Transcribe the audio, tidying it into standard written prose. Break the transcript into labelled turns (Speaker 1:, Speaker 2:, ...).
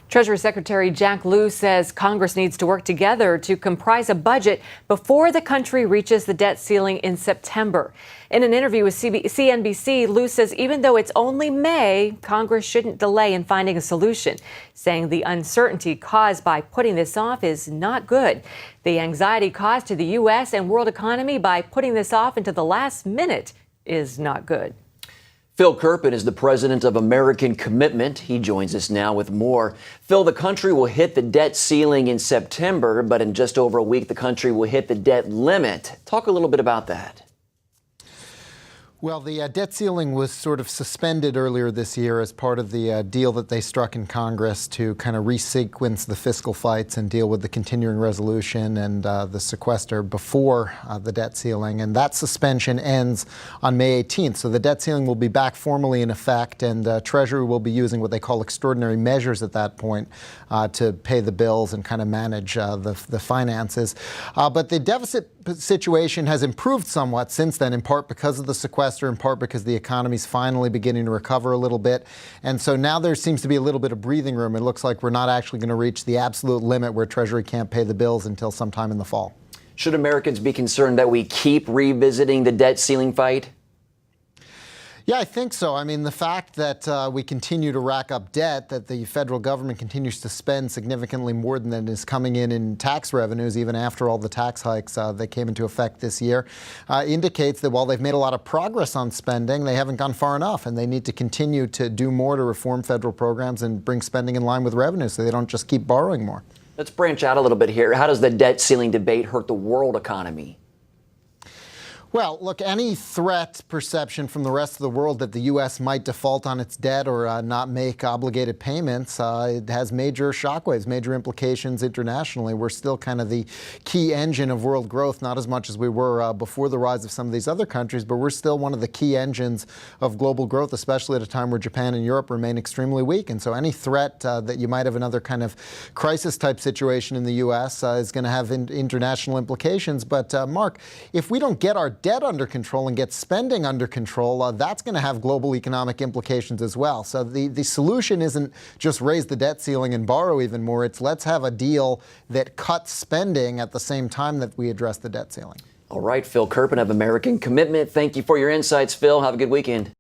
Speaker 1: Treasury Secretary Jack Lew says Congress needs to work together to comprise a budget before the country reaches the debt ceiling in September. In an interview with CNBC, Lew says even though it's only May, Congress shouldn't delay in finding a solution, saying the uncertainty caused by putting this off is not good. The anxiety caused to the U.S. and world economy by putting this off into the last minute is not good.
Speaker 2: Phil Kerpen is the president of American Commitment. He joins us now with more. Phil, the country will hit the debt ceiling in September, but in just over a week, the country will hit the debt limit. Talk a little bit about that.
Speaker 3: Well, the debt ceiling was sort of suspended earlier this year as part of the deal that they struck in Congress to kind of resequence the fiscal fights and deal with the continuing resolution and the sequester before the debt ceiling. And that suspension ends on May 18th. So the debt ceiling will be back formally in effect, and Treasury will be using what they call extraordinary measures at that point to pay the bills and kind of manage the finances. But the deficit situation has improved somewhat since then, in part because of the sequester, in part because the economy's finally beginning to recover a little bit. And so now there seems to be a little bit of breathing room. It looks like we're not actually going to reach the absolute limit where Treasury can't pay the bills until sometime in the fall.
Speaker 2: Should Americans be concerned that we keep revisiting the debt ceiling fight?
Speaker 3: Yeah, I think so. I mean, the fact that we continue to rack up debt, that the federal government continues to spend significantly more than is coming in tax revenues, even after all the tax hikes that came into effect this year, indicates that while they've made a lot of progress on spending, they haven't gone far enough, and they need to continue to do more to reform federal programs and bring spending in line with revenue so they don't just keep borrowing more.
Speaker 2: Let's branch out a little bit here. How does the debt ceiling debate hurt the world economy?
Speaker 3: Well, look, any threat perception from the rest of the world that the U.S. might default on its debt or not make obligated payments, it has major shockwaves, major implications internationally. We're still kind of the key engine of world growth, not as much as we were before the rise of some of these other countries, but we're still one of the key engines of global growth, especially at a time where Japan and Europe remain extremely weak. And so any threat that you might have another kind of crisis-type situation in the U.S. Is going to have international implications. But, Mark, if we don't get our debt under control and get spending under control, that's going to have global economic implications as well. So the solution isn't just raise the debt ceiling and borrow even more. It's let's have a deal that cuts spending at the same time that we address the debt ceiling.
Speaker 2: All right, Phil Kerpen of American Commitment. Thank you for your insights, Phil. Have a good weekend.